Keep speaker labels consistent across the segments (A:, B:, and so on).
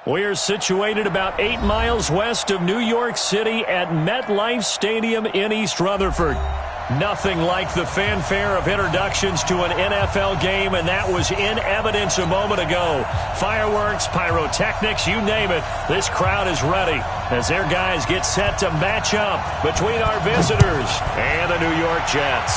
A: We're situated about 8 miles west of New York City at MetLife Stadium in East Rutherford. Nothing like the fanfare of introductions to an NFL game, and that was in evidence a moment ago. Fireworks, pyrotechnics, you name it. This crowd is ready as their guys get set to match up between our visitors and the New York Jets.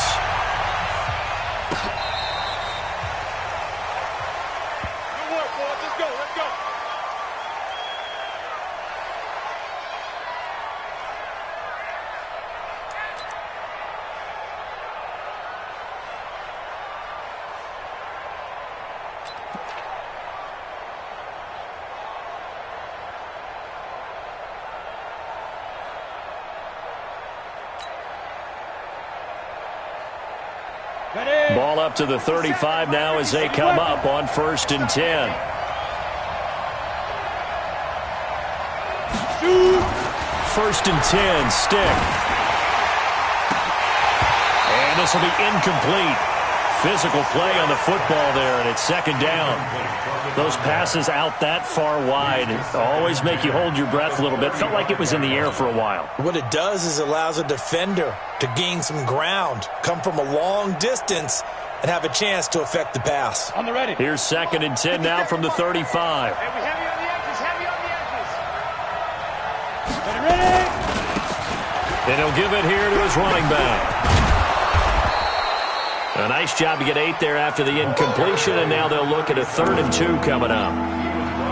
A: Ball up to the 35 now as they come up on 1st and 10. First and 10, stick. And this will be incomplete. Physical play on the football there, and it's 2nd down. Those passes out that far wide always make you hold your breath a little bit. Felt like it was in the air for a while.
B: What it does is allows a defender to gain some ground, come from a long distance, and have a chance to affect the pass.
C: On the ready.
A: Here's 2nd and 10 now from the 35.
C: Hey, we heavy on the edges, heavy on the edges. Ready?
A: And he'll give it here to his running back. A nice job to get 8 there after the incompletion, and now they'll look at a 3rd and 2 coming up.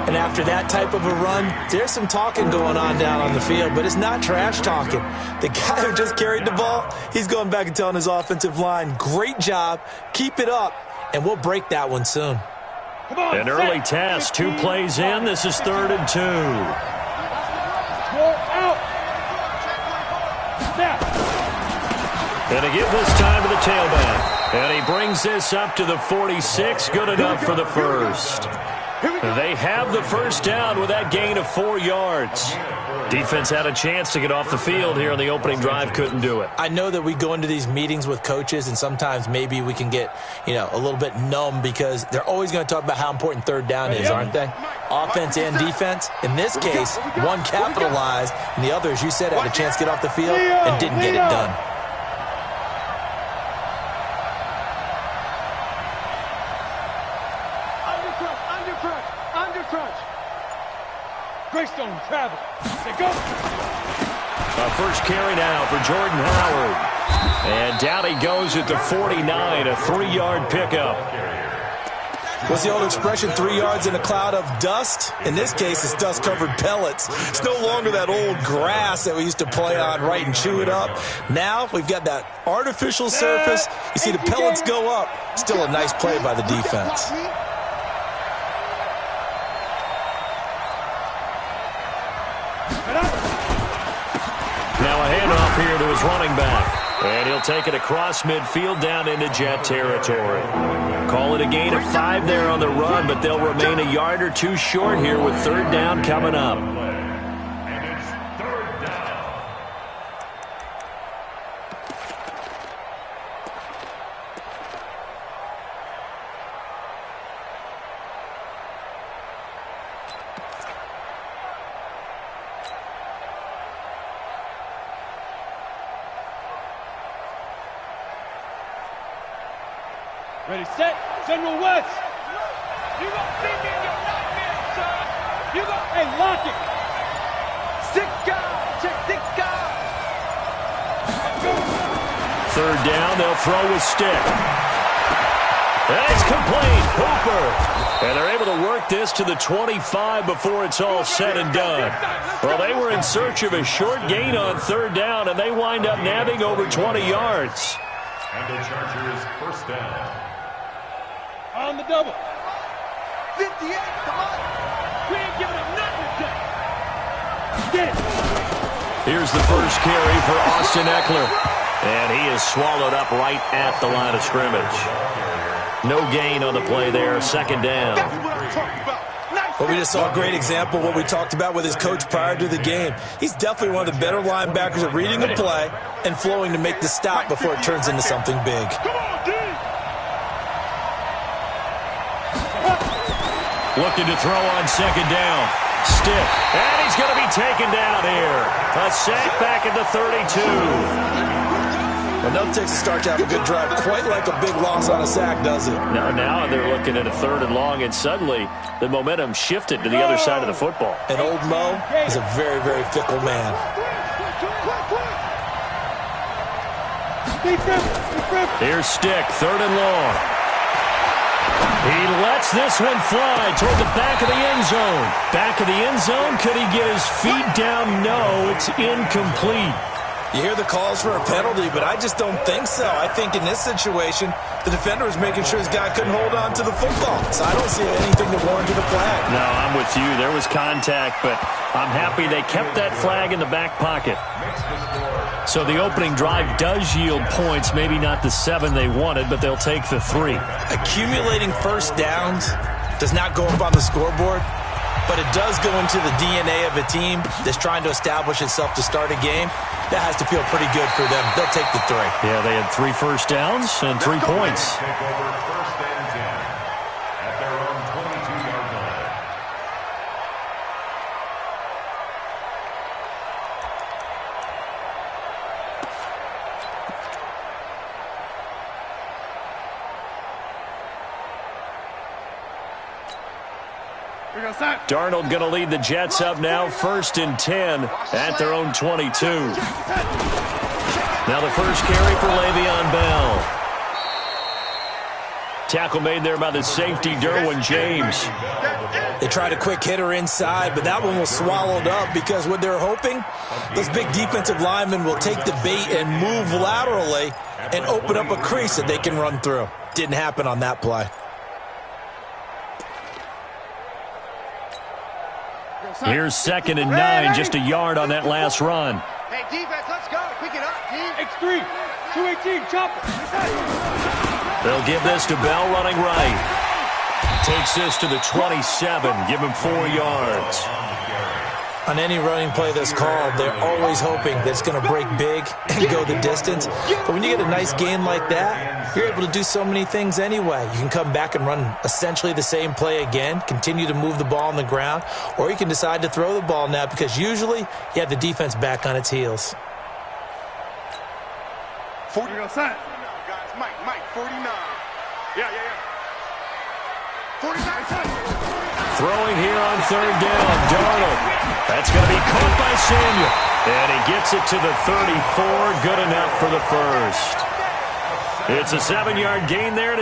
B: And after that type of a run, there's some talking going on down on the field, but it's not trash talking. The guy who just carried the ball, he's going back and telling his offensive line, great job, keep it up, and we'll break that one soon.
A: An early test, 2 plays in, this is 3rd and 2. And to give this time to the tailback. And he brings this up to the 46, good enough for the first. They have the first down with that gain of 4 yards. Defense had a chance to get off the field here on the opening drive, couldn't do it.
B: I know that we go into these meetings with coaches, and sometimes maybe we can get, a little bit numb because they're always going to talk about how important 3rd down is, aren't they? Offense and defense. In this case, one capitalized, and the other, as you said, had a chance to get off the field and didn't get it done.
C: Greystone travel. They go.
A: First carry now for Jordan Howard. And down he goes at the 49, a 3-yard pickup.
B: What's the old expression, 3 yards in a cloud of dust? In this case, it's dust-covered pellets. It's no longer that old grass that we used to play on, right, and chew it up. Now we've got that artificial surface. You see the pellets go up. Still a nice play by the defense.
A: Now a handoff here to his running back. And he'll take it across midfield down into Jet territory. Call it a gain of 5 there on the run, but they'll remain a yard or 2 short here with 3rd down coming up.
C: Ready, set, General West. You gonna see me in your nightmare, son. You gonna, hey, lock it. 6 guys, check 6 guys.
A: 3rd down, they'll throw with stick. And it's complete, Hooper. And they're able to work this to the 25 before it's all said and done. Well, they were in search of a short gain on 3rd down, and they wind up nabbing over 20 yards.
D: And the Chargers first down.
C: On the double. 58, come on. We ain't giving up nothing today. Get it.
A: Here's the first carry for Austin Eckler. And he is swallowed up right at the line of scrimmage. No gain on the play there, 2nd down.
C: That's what I'm talking about.
B: Well, we just saw a great example of what we talked about with his coach prior to the game. He's definitely one of the better linebackers at reading a play and flowing to make the stop before it turns into something big.
C: Come on, D.
A: Looking to throw on 2nd down. Stiff. And he's going to be taken down here. A sack back at the 32.
B: Well, no takes a start to have a good drive. Quite like a big loss on a sack, does it?
A: Now they're looking at a 3rd and long, and suddenly the momentum shifted to the other side of the football.
B: And old Mo is a very, very fickle man.
A: Here's Stick, 3rd and long. He lets this one fly toward the back of the end zone. Back of the end zone. Could he get his feet down? No, it's incomplete.
B: You hear the calls for a penalty, but I just don't think so. I think in this situation, the defender was making sure his guy couldn't hold on to the football. So I don't see anything that warranted a flag.
A: No, I'm with you. There was contact, but I'm happy they kept that flag in the back pocket. So the opening drive does yield points, maybe not the 7 they wanted, but they'll take the 3.
B: Accumulating first downs does not go up on the scoreboard, but it does go into the DNA of a team that's trying to establish itself to start a game. That has to feel pretty good for them. They'll take the 3.
A: Yeah, they had 3 first downs and 3 points.
D: Take over 1st and 10 at their own 22-yard line.
A: Darnold going to lead the Jets up now, 1st and 10 at their own 22. Now the first carry for Le'Veon Bell. Tackle made there by the safety, Derwin James.
B: They tried a quick hitter inside, but that one was swallowed up because what they're hoping, those big defensive linemen will take the bait and move laterally and open up a crease that they can run through. Didn't happen on that play.
A: Here's 2nd and 9, just a yard on that last run.
C: Hey, defense, let's go. Pick it up, team. X3, 218, chopper.
A: They'll give this to Bell running right. Takes this to the 27, give him 4 yards.
B: On any running play that's called, they're always hoping that it's going to break big and go the distance. But when you get a nice gain like that, you're able to do so many things anyway. You can come back and run essentially the same play again, continue to move the ball on the ground, or you can decide to throw the ball now because usually you have the defense back on its heels.
C: 40 outside. Guys, Mike, 49. Yeah. 49 outside.
A: Throwing here on 3rd down, Darnold. That's going to be caught by Samuel. And he gets it to the 34. Good enough for the first. It's a 7-yard gain there.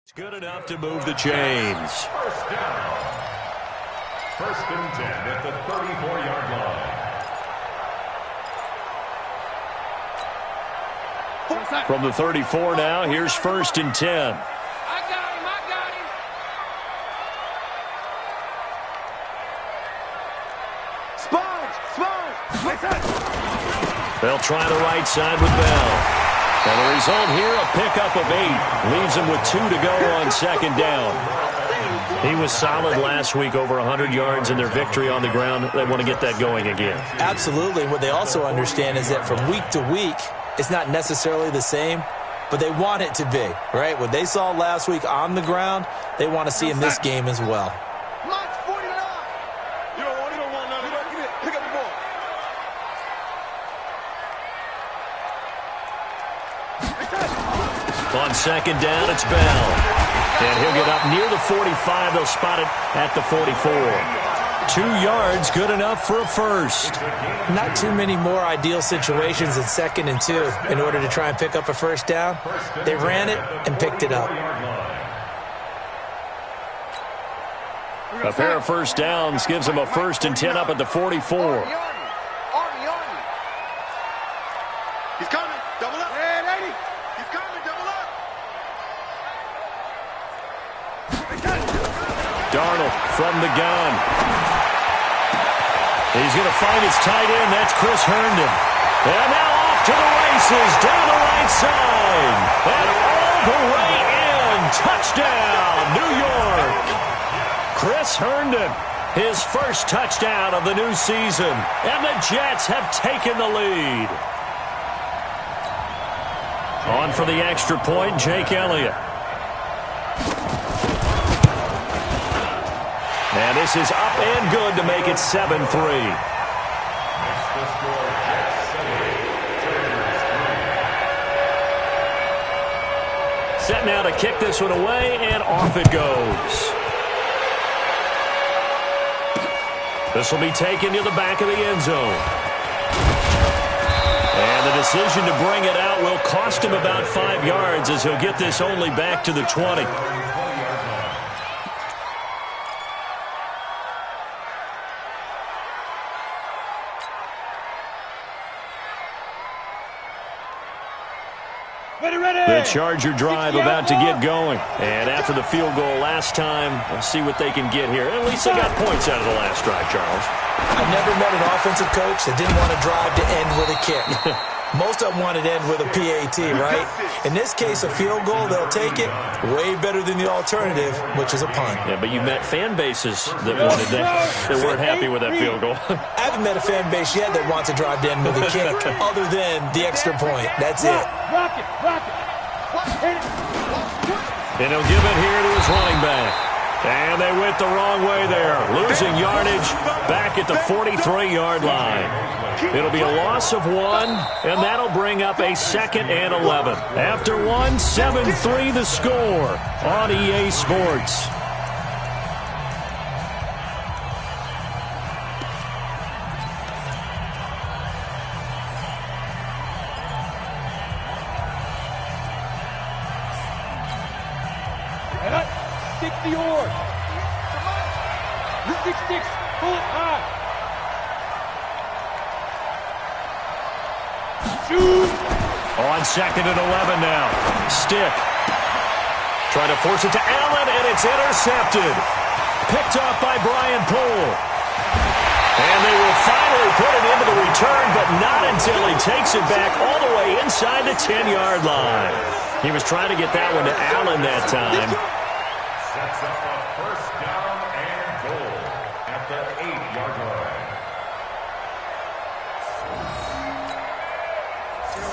A: It's good enough to move the chains.
D: 1st down. 1st and 10 at the 34-yard line.
A: From the 34 now, here's 1st and 10.
C: I got him. Sponge.
A: They'll try the right side with Bell. And the result here, a pickup of 8. Leaves them with 2 to go on 2nd down. He was solid last week, over 100 yards in their victory on the ground. They want to get that going again.
B: Absolutely. What they also understand is that from week to week, it's not necessarily the same, but they want it to be, right? What they saw last week on the ground, they want to see in this game as well.
C: March 49.
A: On second down, it's Bell. And he'll get up near the 45. They'll spot it at the 44. 2 yards, good enough for a first.
B: Not too many more ideal situations in 2nd and 2 in order to try and pick up a first down. They ran it and picked it up.
A: A pair of first downs gives them a 1st and 10 up at the 44.
C: He's coming. Double up. Red 80. He's coming. Double up.
A: Darnold from the gun. He's going to find his tight end. That's Chris Herndon. And now off to the races down the right side. And all the way in. Touchdown, New York. Chris Herndon, his first touchdown of the new season. And the Jets have taken the lead. On for the extra point, Jake Elliott. And this is up and good to make it 7-3. Set now to kick this one away, and off it goes. This will be taken to the back of the end zone. And the decision to bring it out will cost him about 5 yards as he'll get this only back to the 20. The Charger drive about to get going. And after the field goal last time, we'll see what they can get here. At least they got points out of the last drive, Charles.
B: I never met an offensive coach that didn't want to drive to end with a kick. Most of them wanted to end with a PAT, right? In this case, a field goal, they'll take it. Way better than the alternative, which is a punt.
A: Yeah, but you met fan bases that wanted that, that weren't happy with that field goal.
B: I haven't met a fan base yet that wants to drive to end with a kick other than the extra point. That's it.
C: Rocket.
A: And he'll give it here to his running back. And they went the wrong way there. Losing yardage back at the 43-yard line. It'll be a loss of 1, and that'll bring up a 2nd and 11. After 1, 7-3 the score on EA Sports.
C: And up. 60 yards. 6-6. Pull it high. Shoot.
A: On 2nd and 11 now. Stick. Trying to force it to Allen, and it's intercepted. Picked off by Brian Poole. And they will finally put it into the return, but not until he takes it back all the way inside the 10-yard line. He was trying to get that one to Allen that time.
D: Sets up a first down and goal at the 8-yard line.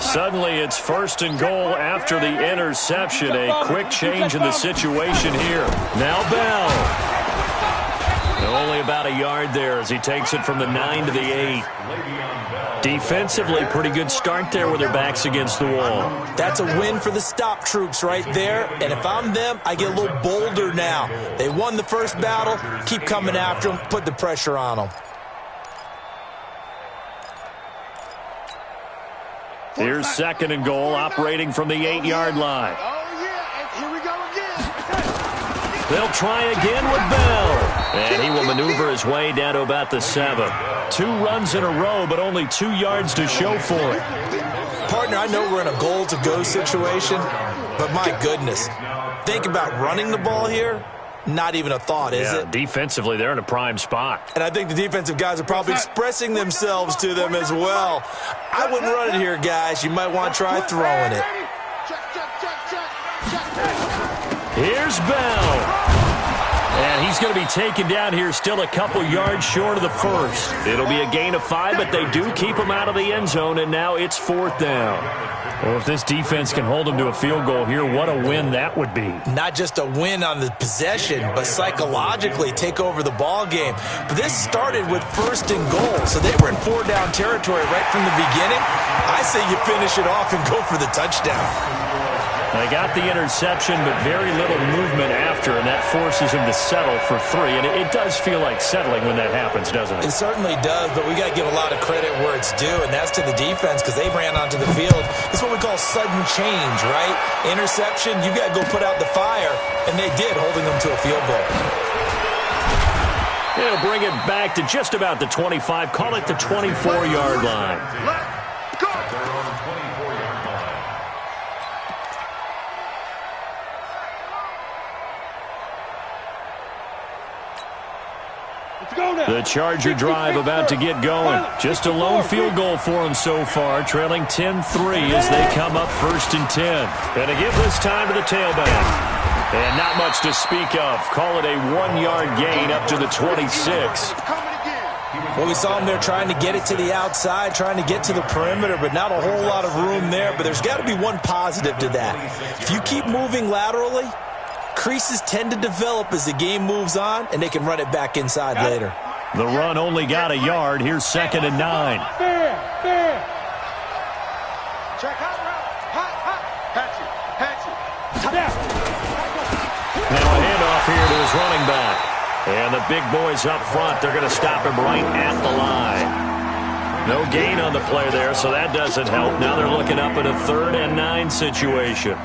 A: Suddenly it's 1st and goal after the interception. A quick change in the situation here. Now Bell. Only about a yard there as he takes it from the 9 to the 8. Defensively, pretty good start there with their backs against the wall.
B: That's a win for the stop troops right there. And if I'm them, I get a little bolder now. They won the first battle. Keep coming after them. Put the pressure on them.
A: Here's 2nd and goal, operating from the 8-yard line.
C: Oh, yeah, and here we go again.
A: They'll try again with Bell. And he will maneuver his way down to about the 7. 2 runs in a row, but only 2 yards to show for it.
B: Partner, I know we're in a goal-to-go situation, but my goodness. Think about running the ball here. Not even a thought, is it?
A: Defensively, they're in a prime spot.
B: And I think the defensive guys are probably expressing themselves to them as well. I wouldn't run it here, guys. You might want to try throwing it.
A: Here's Bell. And he's going to be taken down here still a couple yards short of the first. It'll be a gain of 5, but they do keep him out of the end zone, and now it's 4th down. Well, if this defense can hold them to a field goal here, what a win that would be.
B: Not just a win on the possession, but psychologically take over the ball game. But this started with 1st and goal, so they were in 4-down territory right from the beginning. I say you finish it off and go for the touchdown.
A: They got the interception, but very little movement after, and that forces him to settle for 3. And it does feel like settling when that happens, doesn't it?
B: It certainly does, but we got to give a lot of credit where it's due, and that's to the defense because they ran onto the field. It's what we call sudden change, right? Interception, you got to go put out the fire, and they did, holding them to a field goal.
A: It'll bring it back to just about the 25. Call it the 24-yard line.
D: Let's go. At their own 24-yard line.
C: Let's go now.
A: The Charger drive about to get going. Just a lone field goal for them so far, trailing 10-3 as they come up 1st and 10. And to give this time to the tailback. And not much to speak of. Call it a 1-yard gain up to the 26.
B: Well, we saw him there trying to get it to the outside, trying to get to the perimeter, but not a whole lot of room there. But there's got to be one positive to that. If you keep moving laterally, creases tend to develop as the game moves on, and they can run it back inside later.
A: The run only got a yard. Here's 2nd and 9.
C: Fair. Check hot route. Patchy.
A: Now a handoff here to his running back. And the big boys up front, they're going to stop him right at the line. No gain on the play there, so that doesn't help. Now they're looking up at a 3rd and 9 situation.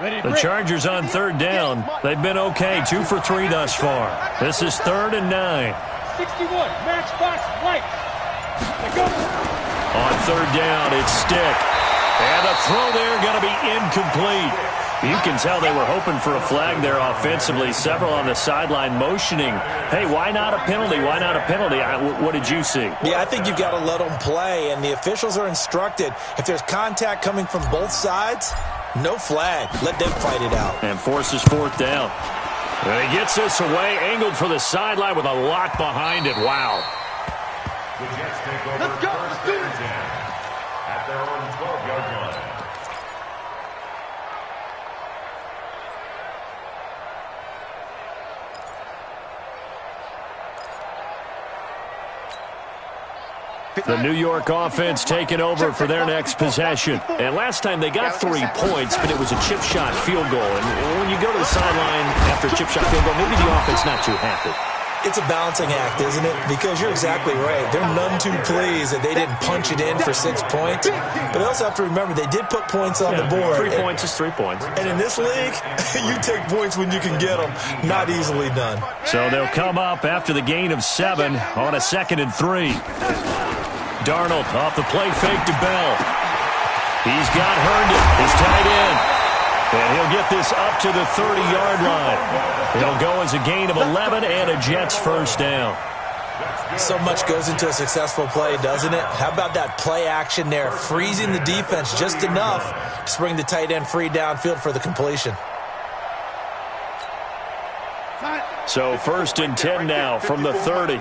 A: The Chargers on 3rd down. They've been okay, 2 for 3 thus far. This is 3rd and 9.
C: 61, matchbox white. Go.
A: On 3rd down, it's Stick. And the throw there going to be incomplete. You can tell they were hoping for a flag there offensively. Several on the sideline motioning, hey, why not a penalty? Why not a penalty? What did you see?
B: Yeah, I think you've got to let them play, and the officials are instructed. If there's contact coming from both sides, no flag. Let them fight it out.
A: And forces 4th down. And he gets this away, angled for the sideline with a lot behind it. Wow.
D: The Jets take over.
C: Let's go.
D: 1st and 10 at their own 12-yard line.
A: The New York offense taking over for their next possession. And last time they got 3 points, but it was a chip shot field goal. And when you go to the sideline after a chip shot field goal, maybe the offense not too happy.
B: It's a balancing act, isn't it? Because you're exactly right. They're none too pleased that they didn't punch it in for 6 points. But they also have to remember they did put points on the board.
A: 3 points is 3 points.
B: And in this league, you take points when you can get them. Not easily done.
A: So they'll come up after the gain of 7 on a 2nd and 3. Darnold off the play fake to Bell. He's got Herndon, his tight end. And he'll get this up to the 30-yard line. It'll go as a gain of 11 and a Jets 1st down.
B: So much goes into a successful play, doesn't it? How about that play action there, freezing the defense just enough to bring the tight end free downfield for the completion.
A: So 1st and 10 now from the 30.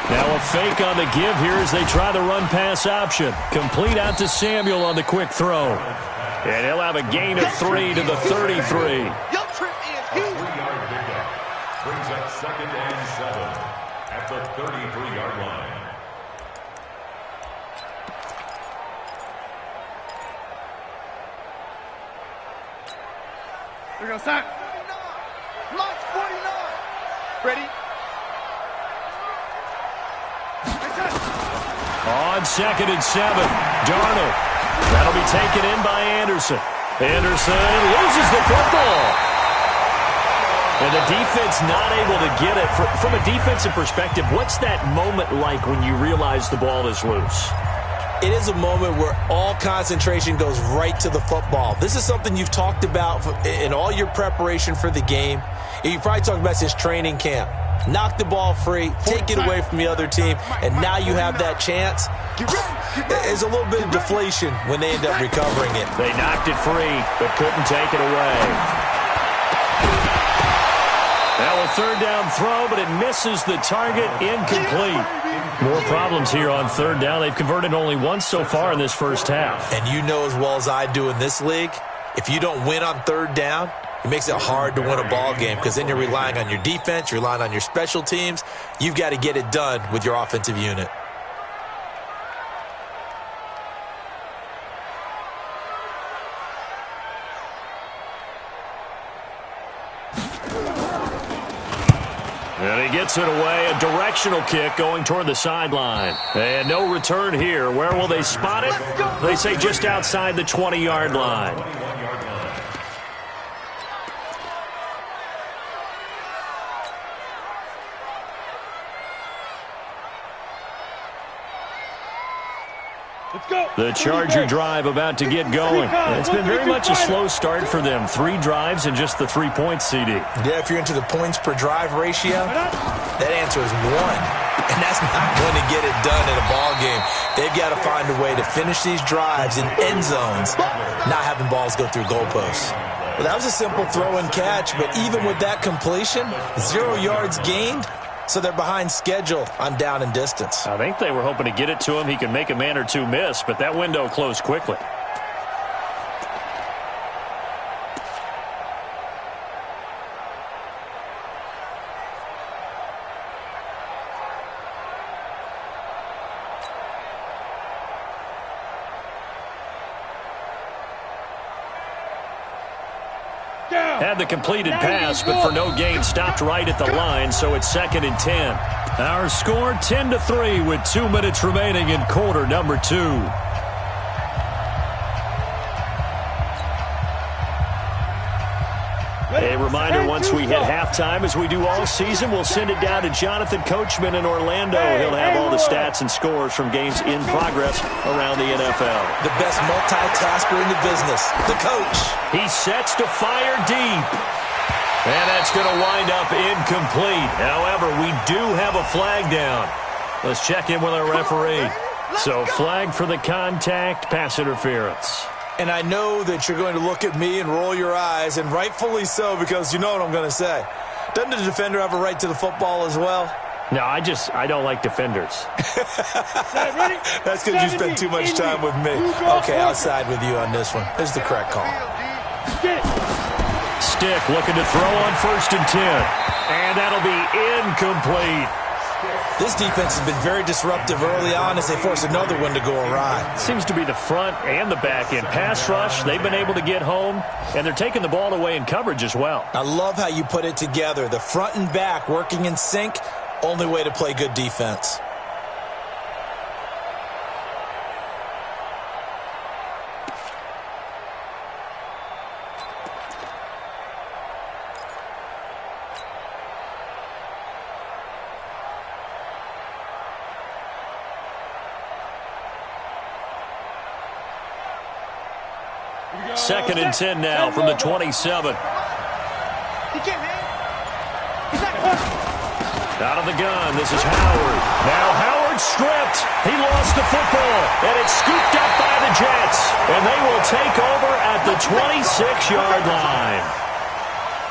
A: Now a fake on the give here as they try the run-pass option. Complete out to Samuel on the quick throw. And he'll have a gain of 3 to the 33.
D: A 3-yard pickup brings up 2nd and 7 at the 33-yard line.
C: Here we go, Sack. Launch 49. Ready?
A: On 2nd and 7, Darnold. That'll be taken in by Anderson. Anderson loses the football. And the defense not able to get it. From a defensive perspective, what's that moment like when you realize the ball is loose?
B: It is a moment where all concentration goes right to the football. This is something you've talked about in all your preparation for the game. You probably talked about since training camp. Knock the ball free, take it away from the other team, and now you have that chance. There's a little bit of deflation when they end up recovering it.
A: They knocked it free, but couldn't take it away. Now a third down throw, but it misses the target, incomplete. More problems here on third down. They've converted only once so far in this first half.
B: And you know as well as I do in this league, if you don't win on third down, it makes it hard to win a ball game because then you're relying on your defense, you're relying on your special teams. You've got to get it done with your offensive unit.
A: And he gets it away, a directional kick going toward the sideline. And no return here. Where will they spot it? They say just outside the 20-yard line. The Charger drive about to get going. And it's been very much a slow start for them. 3 drives and just the 3 points, CD.
B: Yeah, if you're into the points per drive ratio, that answer is 1. And that's not going to get it done in a ball game. They've got to find a way to finish these drives in end zones, not having balls go through goalposts. Well, that was a simple throw and catch, but even with that completion, 0 yards gained. So they're behind schedule on down and distance.
A: I think they were hoping to get it to him. He could make a man or two miss, but that window closed quickly. Had the completed pass, but for no gain, stopped right at the line, so it's 2nd and 10. Our score 10-3 with 2 minutes remaining in quarter number 2. A reminder, once we hit halftime, as we do all season, we'll send it down to Jonathan Coachman in Orlando. He'll have all the stats and scores from games in progress around the NFL.
B: The best multitasker in the business, the coach.
A: He sets to fire deep. And that's going to wind up incomplete. However, we do have a flag down. Let's check in with our referee. So flag for the contact, pass interference.
B: And I know that you're going to look at me and roll your eyes, and rightfully so, because you know what I'm going to say. Doesn't the defender have a right to the football as well?
A: No, I don't like defenders.
B: That's because you spend too much time with me. Okay, I'll side with you on this one. This is the correct call.
A: Stick looking to throw on 1st and 10. And that'll be incomplete.
B: This defense has been very disruptive early on as they force another one to go awry.
A: Seems to be the front and the back end. Pass rush, they've been able to get home, and they're taking the ball away in coverage as well.
B: I love how you put it together. The front and back working in sync, only way to play good defense.
A: Second and 10 now from the 27. Out of the gun, this is Howard. Now Howard stripped. He lost the football, and it's scooped up by the Jets. And they will take over at the 26-yard line.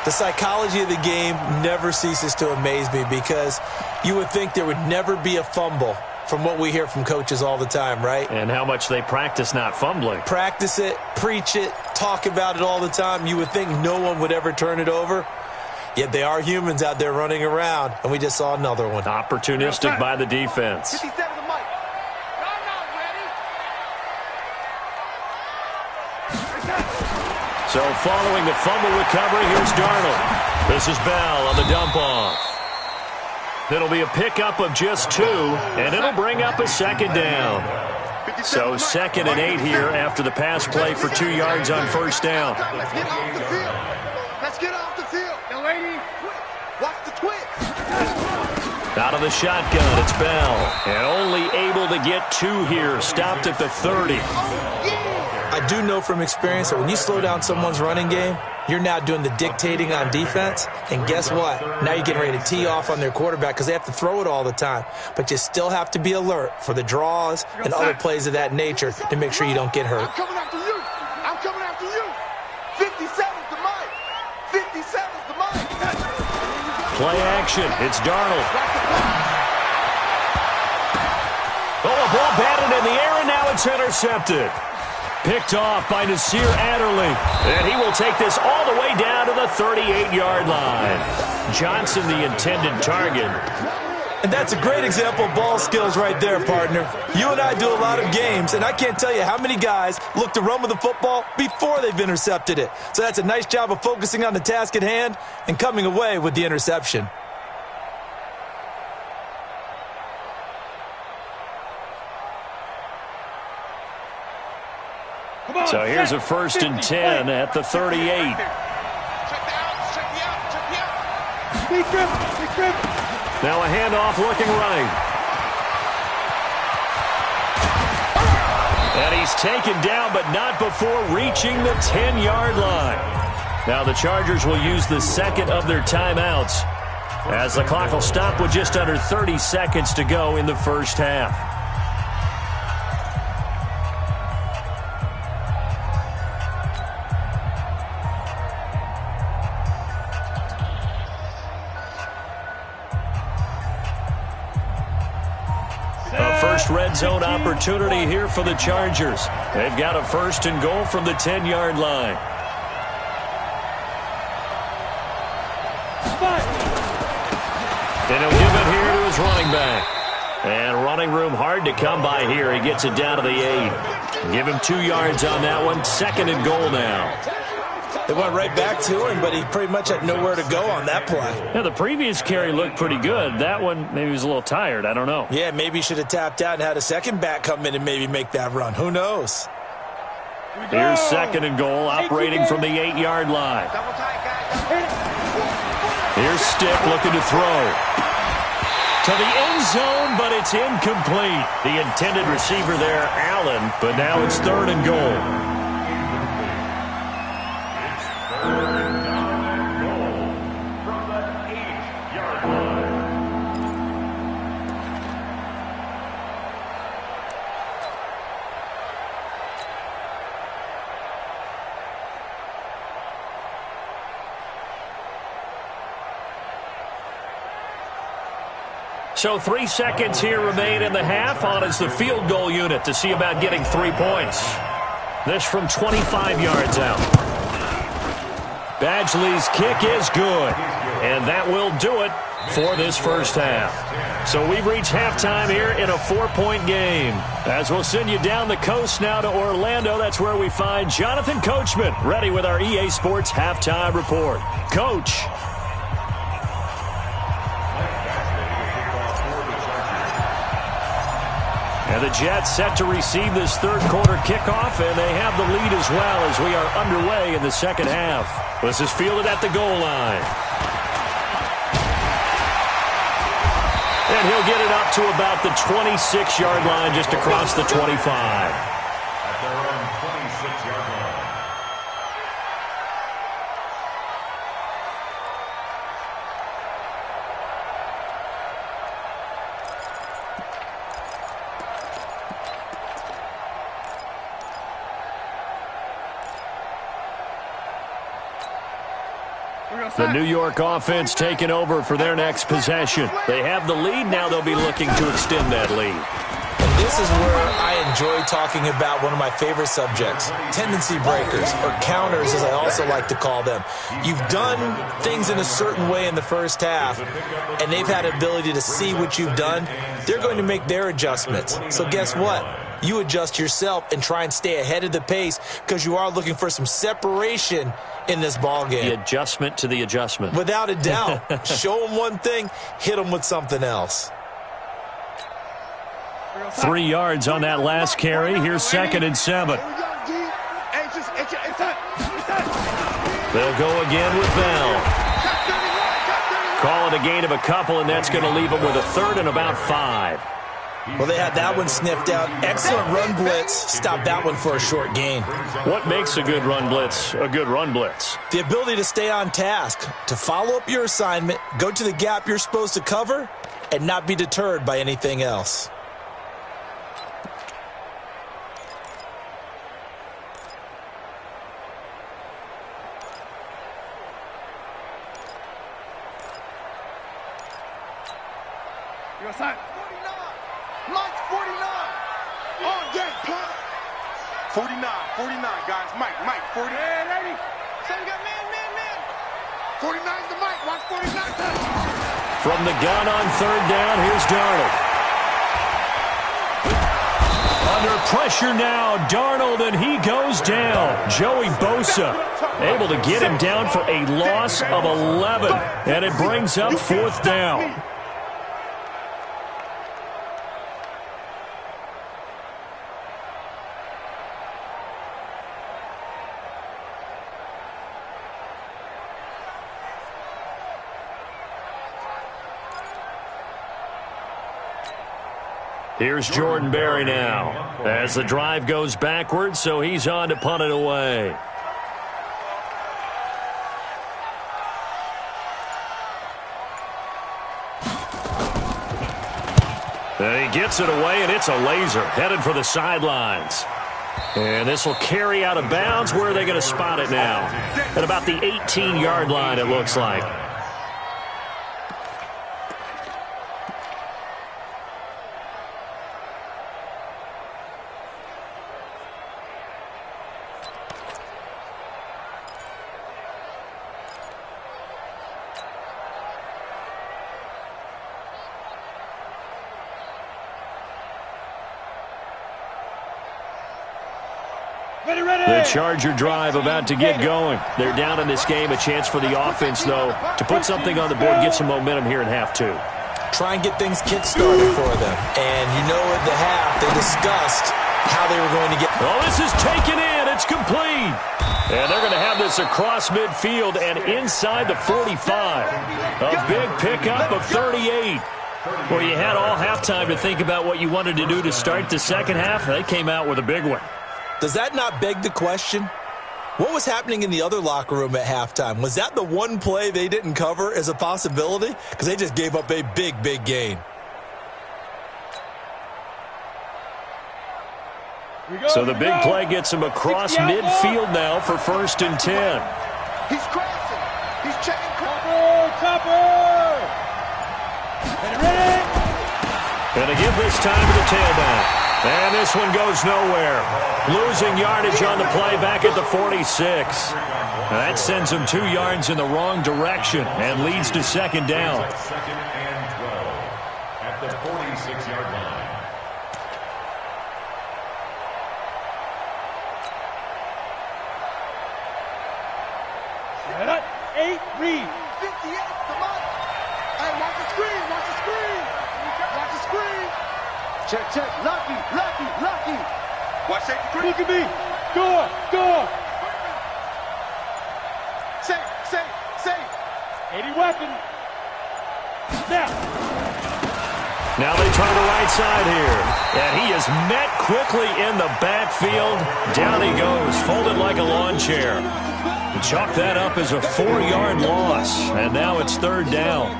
B: The psychology of the game never ceases to amaze me because you would think there would never be a fumble from what we hear from coaches all the time, right?
A: And how much they practice not fumbling.
B: Practice it, preach it, talk about it all the time. You would think no one would ever turn it over. Yet they are humans out there running around, and we just saw another one.
A: Opportunistic by the defense.
C: 57 to Mike. I'm not ready.
A: So following the fumble recovery, here's Darnold. This is Bell on the dump-off. It'll be a pickup of just 2, and it'll bring up a 2nd down. So 2nd and 8 here after the pass play for 2 yards on 1st down.
C: Let's get off the field. Let's get off the field. Now, lady, watch the twitch.
A: Out of the shotgun, it's Bell. And only able to get 2 here. Stopped at the 30.
B: I do know from experience that when you slow down someone's running game, you're now doing the dictating on defense. And guess what? Now you're getting ready to tee off on their quarterback because they have to throw it all the time. But you still have to be alert for the draws and other plays of that nature to make sure you don't get hurt.
C: I'm coming after you. I'm coming after you. 57's the Mike. 57's the Mike.
A: Play action. It's Darnold. Oh, a ball batted in the air, and now it's intercepted. Picked off by Nasir Adderley. And he will take this all the way down to the 38-yard line. Johnson, the intended target.
B: And that's a great example of ball skills right there, partner. You and I do a lot of games, and I can't tell you how many guys look to run with the football before they've intercepted it. So that's a nice job of focusing on the task at hand and coming away with the interception.
A: So here's a 1st and 10 at the 38. Now a handoff looking right. And he's taken down, but not before reaching the 10-yard line. Now the Chargers will use the second of their timeouts, as the clock will stop with just under 30 seconds to go in the first half. First red zone opportunity here for the Chargers. They've got a 1st and goal from the 10-yard line. And he'll give it here to his running back. And running room hard to come by here. He gets it down to the 8. Give him 2 yards on that one. 2nd and goal now.
B: They went right back to him, but he pretty much had nowhere to go on that play.
A: Yeah, the previous carry looked pretty good. That one, maybe he was a little tired. I don't know.
B: Yeah, maybe he should have tapped out and had a second back come in and maybe make that run. Who knows?
A: Here's 2nd and goal, operating from the 8-yard line. Here's Stick looking to throw. To the end zone, but it's incomplete. The intended receiver there, Allen, but now it's 3rd and goal. So 3 seconds here remain in the half. On is the field goal unit to see about getting 3 points. This from 25 yards out. Badgley's kick is good. And that will do it for this first half. So we've reached halftime here in a 4-point game. As we'll send you down the coast now to Orlando, that's where we find Jonathan Coachman, ready with our EA Sports halftime report. Coach. And the Jets set to receive this third-quarter kickoff, and they have the lead as well as we are underway in the second half. This is fielded at the goal line. And he'll get it up to about the 26-yard line, just across the 25.
D: At their own 26-yard line.
A: The New York offense taking over for their next possession. They have the lead. Now they'll be looking to extend that lead.
B: And this is where I enjoy talking about one of my favorite subjects, tendency breakers, or counters as I also like to call them. You've done things in a certain way in the first half, and they've had an ability to see what you've done. They're going to make their adjustments. So guess what? You adjust yourself and try and stay ahead of the pace because you are looking for some separation in this ball game.
A: The adjustment to the adjustment.
B: Without a doubt. Show them one thing, hit them with something else.
A: 3 yards on that last carry. Here's 2nd and 7. They'll go again with Bell. Call it a gain of a couple, and that's going to leave them with a 3rd and about 5.
B: Well, they had that one sniffed out. Excellent run blitz. Stop that one for a short gain.
A: What makes a good run blitz a good run blitz?
B: The ability to stay on task, to follow up your assignment, go to the gap you're supposed to cover, and not be deterred by anything else.
C: Your side. 49. Mike, 49. On deck, punt. 49, guys. Mike, 40. Yeah, lady. So you got man. 49's the Mike. Watch 49.
A: From the gun on third down, here's Darnold. Under pressure now, Darnold, and he goes down. Joey Bosa able to get him down for a loss of 11, and it brings up fourth down. Here's Jordan Berry now as the drive goes backwards, so he's on to punt it away. And he gets it away, and it's a laser headed for the sidelines. And this will carry out of bounds. Where are they going to spot it now? At about the 18-yard line, it looks like. The Charger drive about to get going. They're down in this game. A chance for the offense, though, to put something on the board, get some momentum here in half two.
B: Try and get things kick-started for them. And you know at the half, they discussed how they were going to get.
A: Oh, this is taken in. It's complete. And they're going to have this across midfield and inside the 45. A big pickup of 38. Well, you had all halftime to think about what you wanted to do to start the second half. They came out with a big one.
B: Does that not beg the question? What was happening in the other locker room at halftime? Was that the one play they didn't cover as a possibility? Because they just gave up a big, big gain.
A: So the big play gets him across midfield now for 1st and 10.
C: He's crossing. He's checking. Chopper.
A: And to give this time to the tailback. And this one goes nowhere. Losing yardage on the play back at the 46. That sends him 2 yards in the wrong direction and leads to second down.
D: Second and 12 at the 46-yard line.
C: Set up. 8, read. 58, come on. Hey, watch the screen. Watch the screen. Watch the screen. Check. Lucky. Watch safety. Look at me. Door. Safe. 80 weapon.
A: Now they try the right side here. And he is met quickly in the backfield. Down he goes, folded like a lawn chair. Chalk that up as a 4-yard loss. And now it's third down.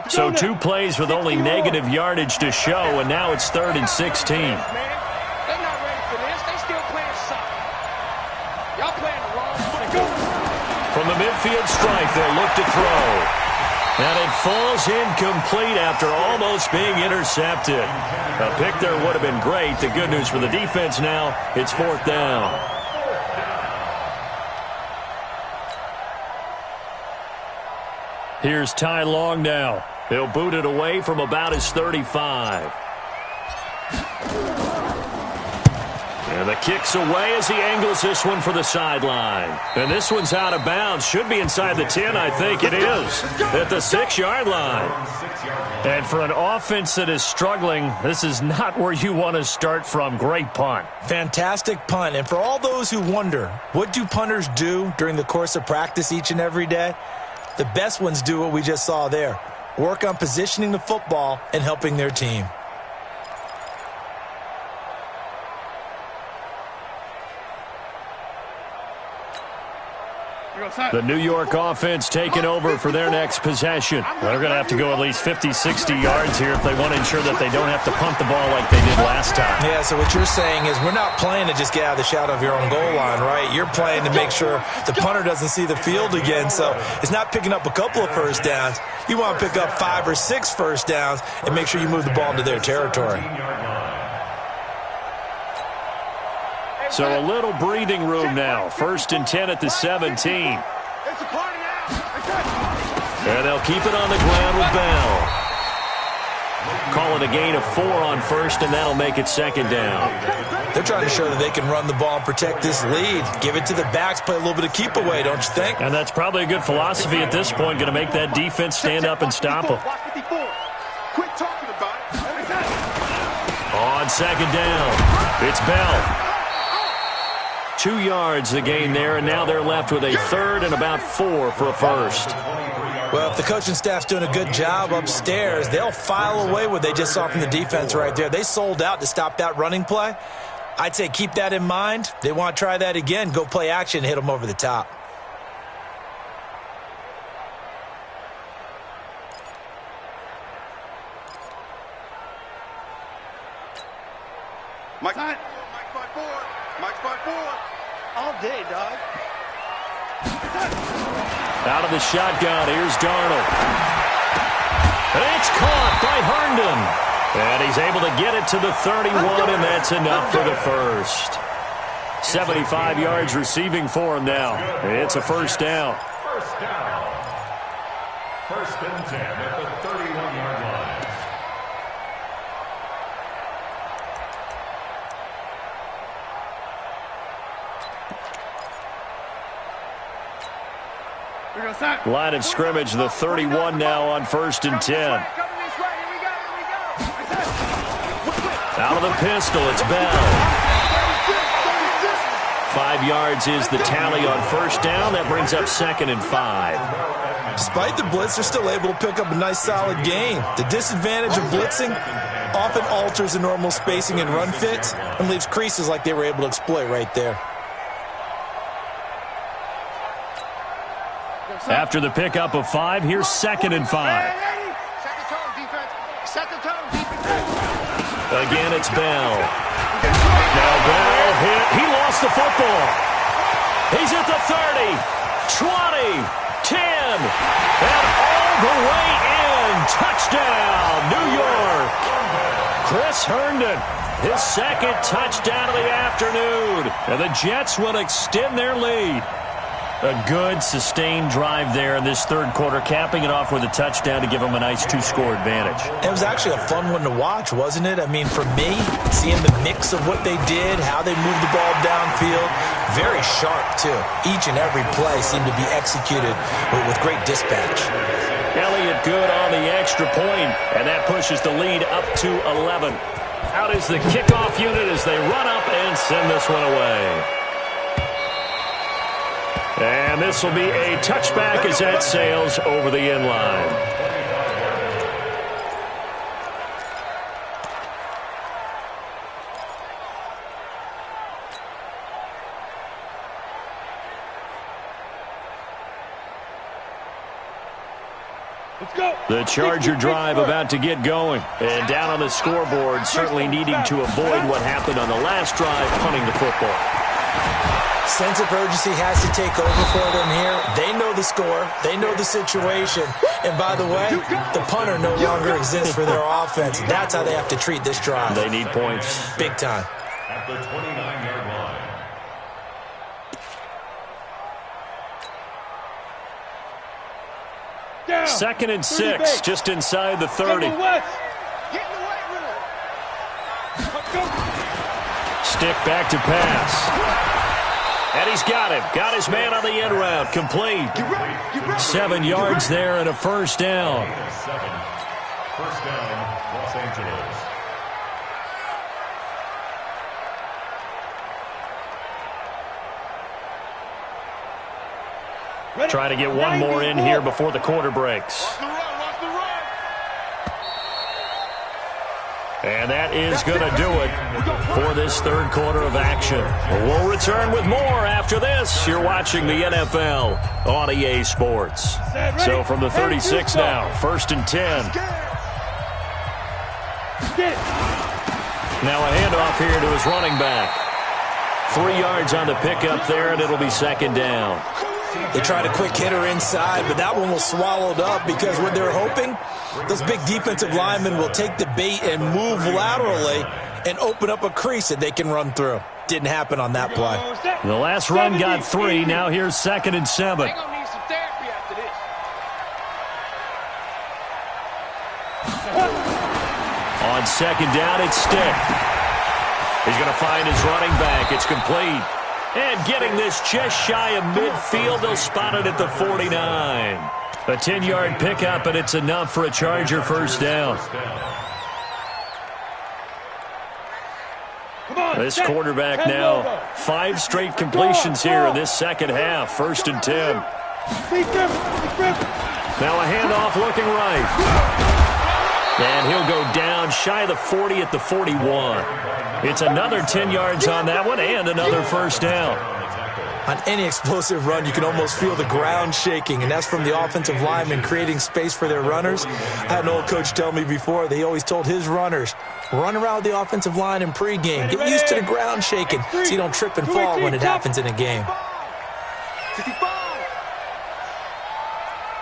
A: So 2 plays with only negative yardage to show, and now it's 3rd and 16.
C: They're not ready for this. They still playing soccer. Y'all playing the wrong way.
A: From the midfield strike, they'll look to throw. And it falls incomplete after almost being intercepted. A pick there would have been great. The good news for the defense now, it's 4th down. Here's Ty Long now. He'll boot it away from about his 35. And the kick's away as he angles this one for the sideline. And this one's out of bounds. Should be inside the 10, I think it is. At the 6-yard line. And for an offense that is struggling, this is not where you want to start from. Great punt.
B: Fantastic punt. And for all those who wonder, what do punters do during the course of practice each and every day? The best ones do what we just saw there. Work on positioning the football and helping their team.
A: The New York offense taking over for their next possession. They're going to have to go at least 50, 60 yards here if they want to ensure that they don't have to punt the ball like they did last time.
B: Yeah, so what you're saying is we're not playing to just get out of the shadow of your own goal line, right? You're playing to make sure the punter doesn't see the field again. So it's not picking up a couple of first downs. You want to pick up 5 or 6 first downs and make sure you move the ball into their territory.
A: So a little breathing room now. 1st and 10 at the 17. And they'll keep it on the ground with Bell. Call it a gain of 4 on 1st, and that'll make it 2nd down.
B: They're trying to show that they can run the ball and protect this lead. Give it to the backs, play a little bit of keep away, don't you think?
A: And that's probably a good philosophy at this point, going to make that defense stand up and stop them. On 2nd down, it's Bell. 2 yards the gain there, and now they're left with a 3rd and about 4 for a first.
B: Well, if the coaching staff's doing a good job upstairs, they'll file away what they just saw from the defense right there. They sold out to stop that running play. I'd say keep that in mind. They want to try that again. Go play action and hit them over the top.
C: Mike 5-4. Mike 5-4. All day, dog.
A: Out of the shotgun, here's Darnold. It's caught by Herndon. And he's able to get it to the 31, and that's enough for the first. 75 yards receiving for him now. It's a first down.
D: First down. 1st and 10 at the 31-yard line.
A: Line of scrimmage, the 31 now on 1st and 10. Out of the pistol, it's Bell. 5 yards is the tally on 1st down. That brings up 2nd and 5.
B: Despite the blitz, they're still able to pick up a nice solid gain. The disadvantage of blitzing often alters the normal spacing and run fits and leaves creases like they were able to exploit right there.
A: After the pickup of 5, here's 2nd and 5. Again, it's Bell. Now Bell hit. He lost the football. He's at the 30, 20, 10, and all the way in. Touchdown, New York. Chris Herndon, his 2nd touchdown of the afternoon. And the Jets will extend their lead. A good, sustained drive there in this 3rd quarter, capping it off with a touchdown to give them a nice 2-score advantage.
B: It was actually a fun one to watch, wasn't it? I mean, for me, seeing the mix of what they did, how they moved the ball downfield, very sharp, too. Each and every play seemed to be executed with great dispatch.
A: Elliott good on the extra point, and that pushes the lead up to 11. Out is the kickoff unit as they run up and send this one away. And this will be a touchback as that sails over the end line. The Charger drive about to get going. And down on the scoreboard, certainly needing to avoid what happened on the last drive, punting the football.
B: Sense of urgency has to take over for them here. They know the score. They know the situation. And by the way, the punter no longer exists for their offense. That's how they have to treat this drive.
A: They need points.
B: Big time.
D: At the 29-yard line.
C: Down.
A: 2nd and 6, just inside the 30. Stick back to pass. And he's got him. Got his man on the end route. Complete. 7 yards there and a first down.
D: 7. First down, Los Angeles.
A: Trying to get one more in here before the quarter breaks. And that is going to do it for this third quarter of action. We'll return with more after this. You're watching the NFL on EA Sports. So from the 36 now, 1st and 10. Now a handoff here to his running back. 3 yards on the pickup there, and it'll be 2nd down.
B: They tried a quick hitter inside, but that one was swallowed up because what they're hoping, those big defensive linemen will take the bait and move laterally and open up a crease that they can run through. Didn't happen on that play.
A: The last run got 3. Now here's 2nd and 7.
C: They're going to need some therapy after this.
A: On 2nd down, it's Stick. He's going to find his running back. It's complete. And getting this just shy of midfield, they'll spot it at the 49. A 10-yard pickup, and it's enough for a Charger first down. This quarterback now, 5 straight completions here in this second half. 1st and 10. Now a handoff looking right. And he'll go down shy of the 40 at the 41. It's another 10 yards on that one and another first down.
B: On any explosive run, you can almost feel the ground shaking, and that's from the offensive linemen creating space for their runners. I had an old coach tell me before, they always told his runners, run around the offensive line in pregame. Get used to the ground shaking so you don't trip and fall when it happens in a game.
C: 55.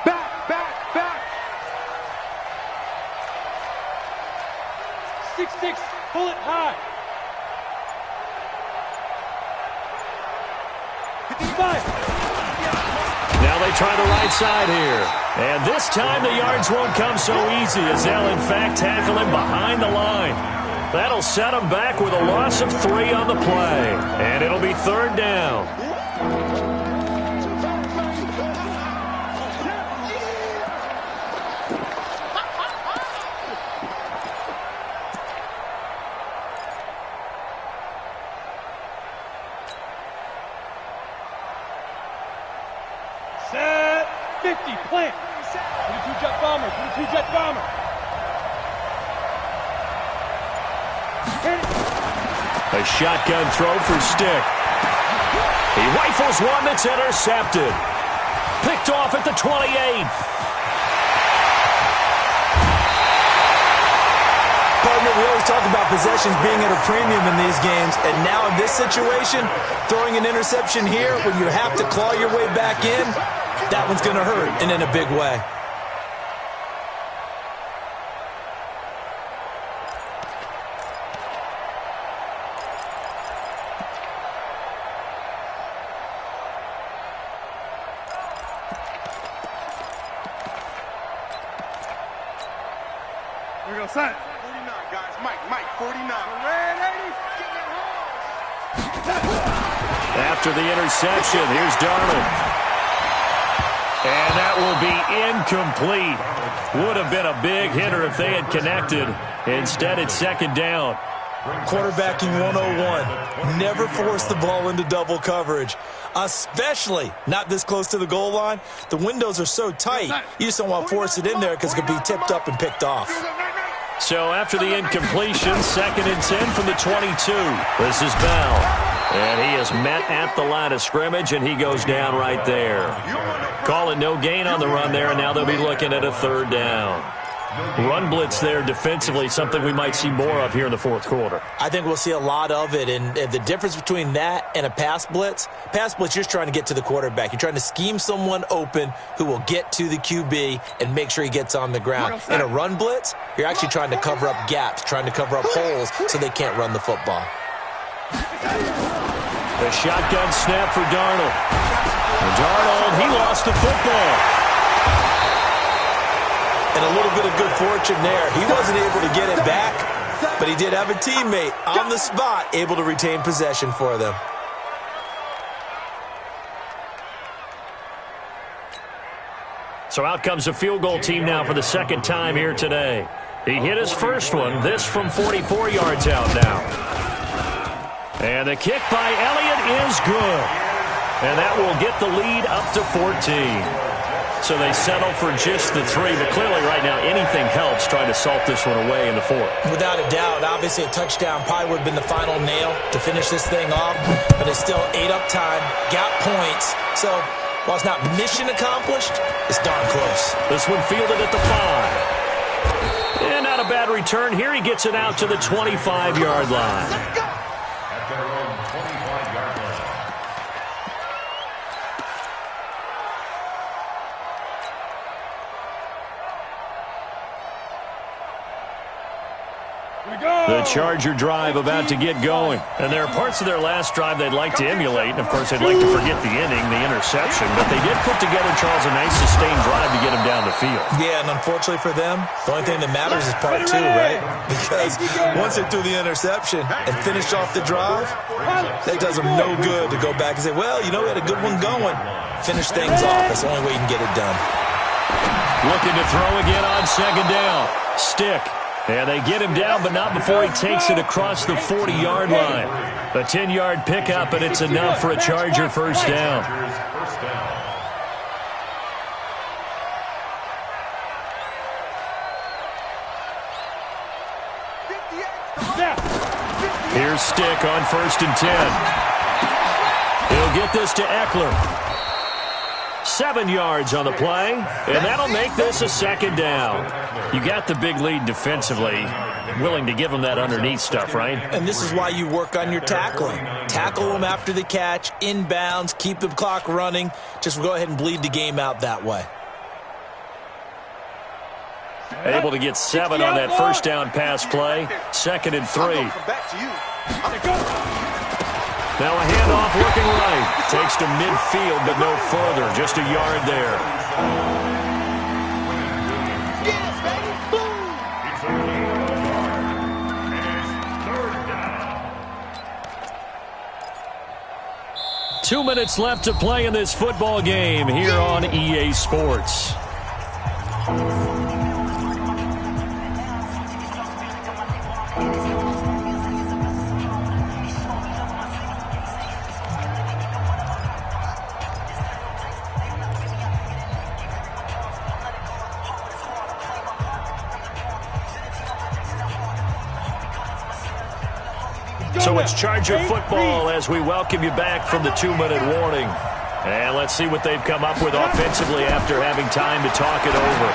C: Back. 6-6. Pull it high. 55.
A: Now they try the right side here. And this time the yards won't come so easy as they'll in fact tackle him behind the line. That'll set him back with a loss of 3 on the play. And it'll be 3rd down.
C: Set. 50. Plant. 22-jet bomber. 22-jet bomber.
A: A shotgun throw for Stick. He rifles one that's intercepted. Picked off at the 28.
B: Partner, we always talk about possessions being at a premium in these games, and now in this situation, throwing an interception here when you have to claw your way back in, that one's going to hurt, and in a big way.
C: Here we go, son. 49, guys. Mike, 49. Red 80.
A: After the interception, here's Darnold. And that will be incomplete. Would have been a big hitter if they had connected. Instead, it's 2nd down.
B: Quarterbacking 101. Never force the ball into double coverage, especially not this close to the goal line. The windows are so tight, you just don't want to force it in there because it could be tipped up and picked off.
A: So after the incompletion, 2nd and 10 from the 22. This is Bell. And he is met at the line of scrimmage, and he goes down right there. Calling no gain on the run there, and now they'll be looking at a 3rd down. Run blitz there defensively, something we might see more of here in the 4th quarter.
B: I think we'll see a lot of it, and the difference between that and a pass blitz, you're just trying to get to the quarterback. You're trying to scheme someone open who will get to the QB and make sure he gets on the ground. In a run blitz, you're actually trying to cover up gaps, trying to cover up holes so they can't run the football.
A: The shotgun snap for Darnold. And Darnold, he lost the football.
B: And a little bit of good fortune there. He wasn't able to get it back, but he did have a teammate on the spot able to retain possession for them.
A: So out comes a field goal team now for the 2nd time here today. He hit his first one, this from 44 yards out now. And the kick by Elliott is good. And that will get the lead up to 14. So they settle for just the 3, but clearly right now anything helps trying to salt this one away in the 4th.
B: Without a doubt, obviously a touchdown probably would have been the final nail to finish this thing off, but it's still ate up time, got points. So while it's not mission accomplished, it's darn close.
A: This one fielded at the 5. And not a bad return here. He gets it out to the 25-yard line.
D: At their own 25-yard line.
A: The Charger drive about to get going. And there are parts of their last drive they'd like to emulate. And, of course, they'd like to forget the inning, the interception. But they did put together, Charles, a nice sustained drive to get him down the field.
B: Yeah, and unfortunately for them, the only thing that matters is part 2, right? Because once they threw the interception and finished off the drive, that does them no good to go back and say, well, you know, we had a good one going. Finish things off. That's the only way you can get it done.
A: Looking to throw again on 2nd down. Stick. And they get him down, but not before he takes it across the 40-yard line. A 10-yard pickup, and it's enough for a Charger first down. Here's Stick on 1st and 10. He'll get this to Eckler. 7 yards on the play, and that'll make this a 2nd down. You got the big lead defensively, willing to give them that underneath stuff, right?
B: And this is why you work on your tackling. Tackle them after the catch, inbounds, keep the clock running. Just go ahead and bleed the game out that way.
A: Able to get 7 on that first down pass play. 2nd and 3. Now a handoff looking right. Takes to midfield, but no further. Just a yard there.
C: Yes, baby. Boom.
D: It's a gain of a yard. And it's 3rd down.
A: 2 minutes left to play in this football game here on EA Sports. So it's Charger football as we welcome you back from the 2-minute warning. And let's see what they've come up with offensively after having time to talk it over.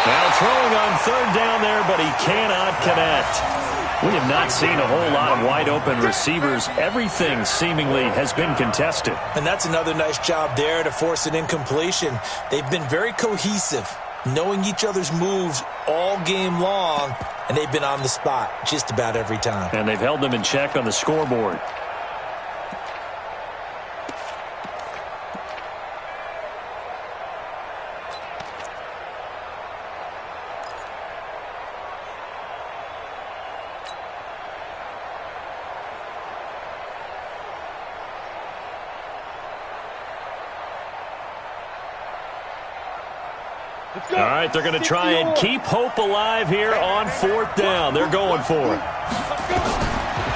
A: Now throwing on 3rd down there, but he cannot connect. We have not seen a whole lot of wide-open receivers. Everything seemingly has been contested.
B: And that's another nice job there to force an incompletion. They've been very cohesive, knowing each other's moves all game long, and they've been on the spot just about every time.
A: And they've held them in check on the scoreboard. All right, they're going to try and keep hope alive here on 4th down. They're going for it.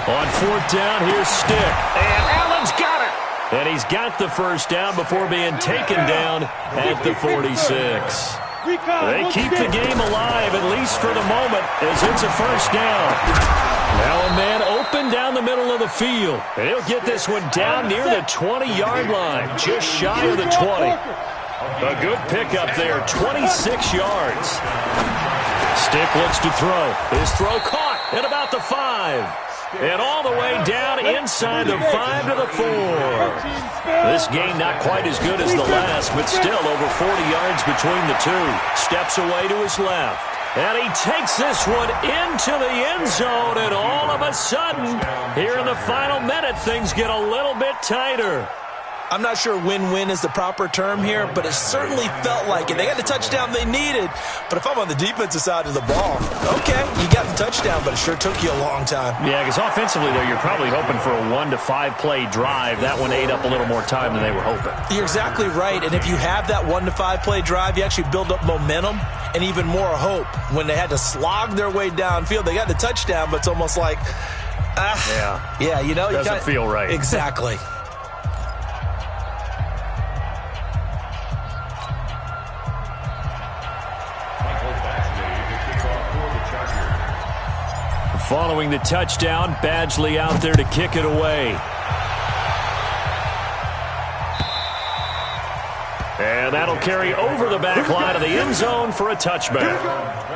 A: On 4th down, here's Stick. And Allen's got it. And he's got the first down before being taken down at the 46. They keep the game alive, at least for the moment, as it's a first down. Now a man open down the middle of the field. He'll get this one down near the 20-yard line, just shy of the 20. A good pickup there, 26 yards. Stick looks to throw. His throw caught at about the 5. And all the way down inside the 5 to the 4. This game not quite as good as the last, but still over 40 yards between the two. Steps away to his left. And he takes this one into the end zone, and all of a sudden, here in the final minute, things get a little bit tighter.
B: I'm not sure win-win is the proper term here, but it certainly felt like it. They got the touchdown they needed, but if I'm on the defensive side of the ball, okay, you got the touchdown, but it sure took you a long time.
A: Yeah, because offensively, though, you're probably hoping for a 1 to 5 play drive. That one ate up a little more time than they were hoping.
B: You're exactly right, and if you have that 1 to 5 play drive, you actually build up momentum and even more hope. When they had to slog their way downfield, they got the touchdown, but it's almost like, yeah, you know,
A: doesn't feel right.
B: Exactly.
A: Following the touchdown, Badgley out there to kick it away. And that'll carry over the back line of the end zone for a touchback.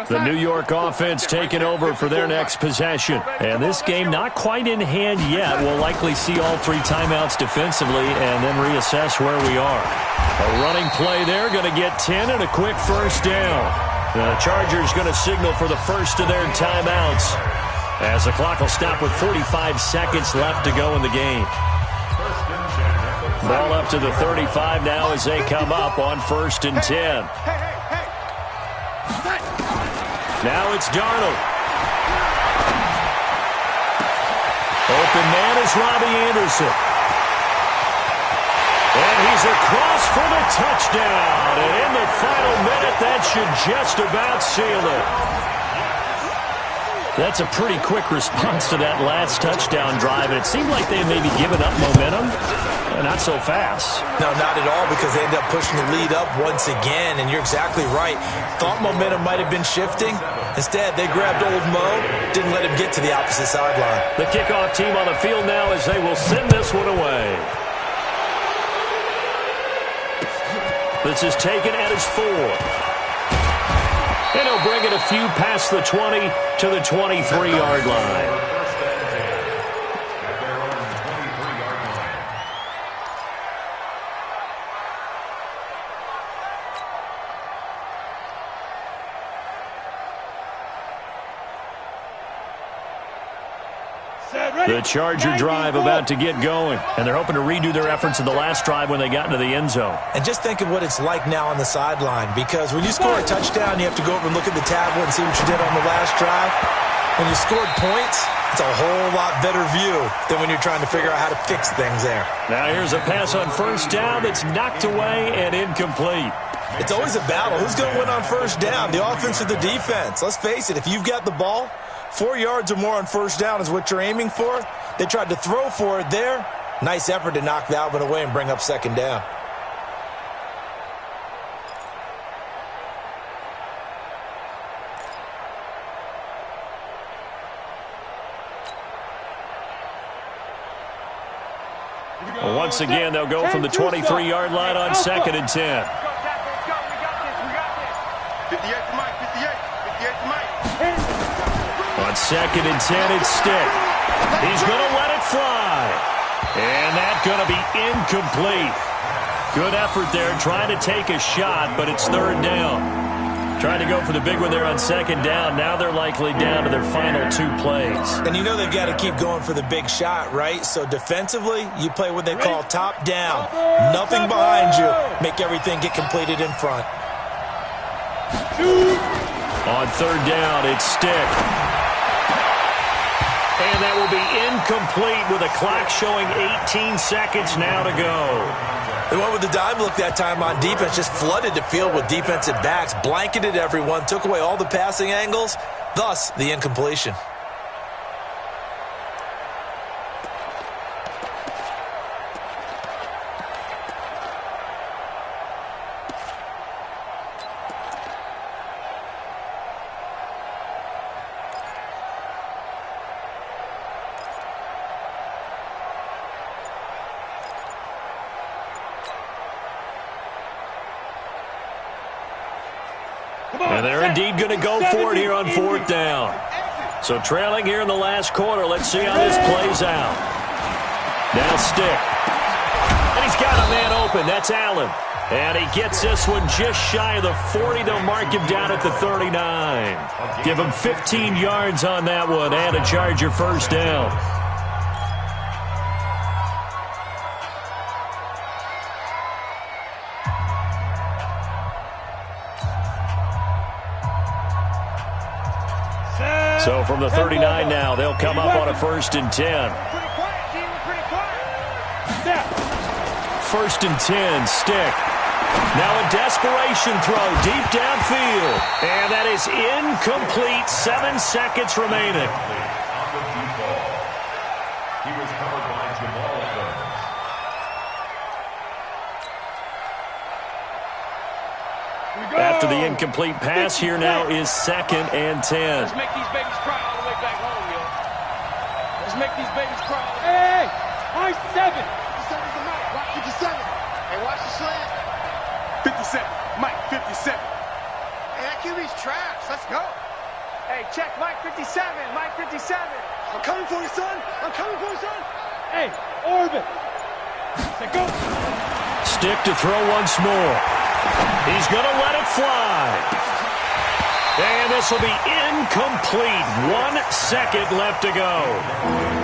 A: The New York offense taking over for their next possession. And this game not quite in hand yet. We'll likely see all 3 timeouts defensively and then reassess where we are. A running play there, going to get 10 and a quick first down. The Chargers going to signal for the first of their timeouts as the clock will stop with 45 seconds left to go in the game. Ball up to the 35 now as they come up on 1st and 10. Now it's Darnold. Open man is Robbie Anderson. And he's across for the touchdown. And in the final minute, that should just about seal it. That's a pretty quick response to that last touchdown drive. And it seemed like they maybe given up momentum. Not so fast.
B: No, not at all, because they ended up pushing the lead up once again. And you're exactly right. Thought momentum might have been shifting. Instead, they grabbed old Mo, didn't let him get to the opposite sideline.
A: The kickoff team on the field now as they will send this one away. This is taken at his 4. And he'll bring it a few past the 20 to the 23-yard line. The Charger drive about to get going, and they're hoping to redo their efforts in the last drive when they got into the end zone.
B: And just think of what it's like now on the sideline, because when you score a touchdown, you have to go over and look at the tablet and see what you did on the last drive. When you scored points, it's a whole lot better view than when you're trying to figure out how to fix things there.
A: Now here's a pass on 1st down that's knocked away and incomplete.
B: It's always a battle. Who's going to win on 1st down, the offense or the defense? Let's face it, if you've got the ball, 4 yards or more on 1st down is what you're aiming for. They tried to throw for it there. Nice effort to knock that one away and bring up 2nd down.
A: Well, once again, they'll go from the 23-yard line on 2nd and 10.
C: 58 to Mike, 58 to Mike.
A: On 2nd and 10, it's Stick. He's going to let it fly. And that's going to be incomplete. Good effort there, trying to take a shot, but it's 3rd down. Trying to go for the big one there on 2nd down. Now they're likely down to their final 2 plays.
B: And you know they've got to keep going for the big shot, right? So defensively, you play what they call top down. Nothing behind you. Make everything get completed in front.
A: On 3rd down, it's Stick. And that will be incomplete with a clock showing 18 seconds now to go.
B: They went with the dime look that time on defense, just flooded the field with defensive backs, blanketed everyone, took away all the passing angles, thus the incompletion.
A: And they're indeed going to go for it here on 4th down. So trailing here in the last quarter. Let's see how this plays out. Now Stick. And he's got a man open. That's Allen. And he gets this one just shy of the 40. They'll mark him down at the 39. Give him 15 yards on that one and a Charger 1st down. So from the 39 now, they'll come up on a 1st and 10. 1st and 10, Stick. Now a desperation throw deep downfield. And that is incomplete. 7 seconds remaining. After the incomplete pass, here now is 2nd and 10.
C: Let's make these babies cry all the way back home, yo. Let's make these babies cry. Hey, Mike 7. 57's the Mike. Watch 57. Hey, watch the slant. 57. Mike 57. Hey, that QB's trash. Let's go. Hey, check Mike 57. Mike 57. I'm coming for you, son. I'm coming for you, son. Hey, orbit. Say go.
A: Stick to throw once more. He's going to let it fly. And this will be incomplete. 1 second left to go.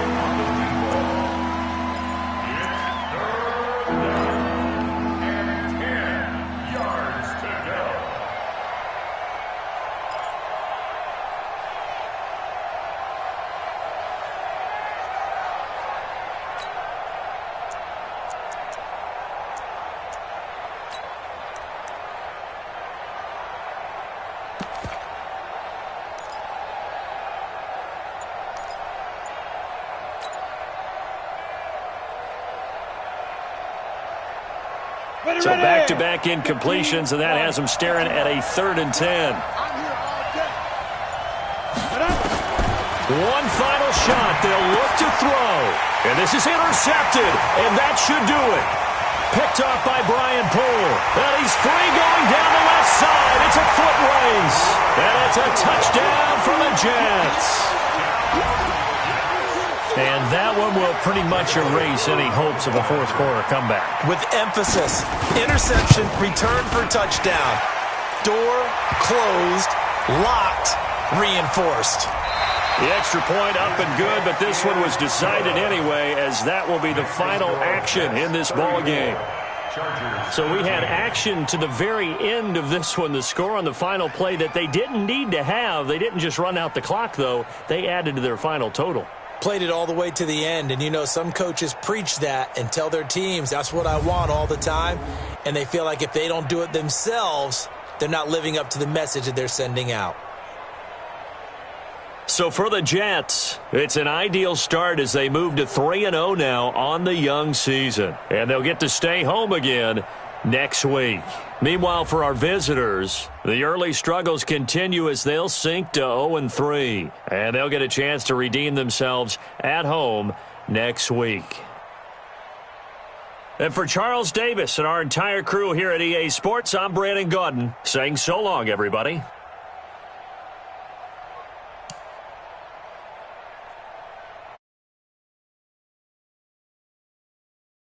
A: So back-to-back incompletions, and that has them staring at a 3rd and 10. One final shot. They'll look to throw. And this is intercepted, and that should do it. Picked off by Brian Poole. And he's free going down the left side. It's a foot race. And it's a touchdown for the Jets. And that one will pretty much erase any hopes of a fourth-quarter comeback.
B: With emphasis, interception, return for touchdown. Door closed, locked, reinforced.
A: The extra point up and good, but this one was decided anyway, as that will be the final action in this ball game. So we had action to the very end of this one. The score on the final play that they didn't need to have. They didn't just run out the clock, though. They added to their final total.
B: Played it all the way to the end, and you know some coaches preach that and tell their teams that's what I want all the time, and they feel like if they don't do it themselves, they're not living up to the message that they're sending out.
A: So for the Jets, it's an ideal start as they move to 3-0 now on the young season, and they'll get to stay home again next week. Meanwhile, for our visitors, the early struggles continue as they'll sink to 0-3, and they'll get a chance to redeem themselves at home next week. And for Charles Davis and our entire crew here at EA Sports, I'm Brandon Gaudin saying so long, everybody.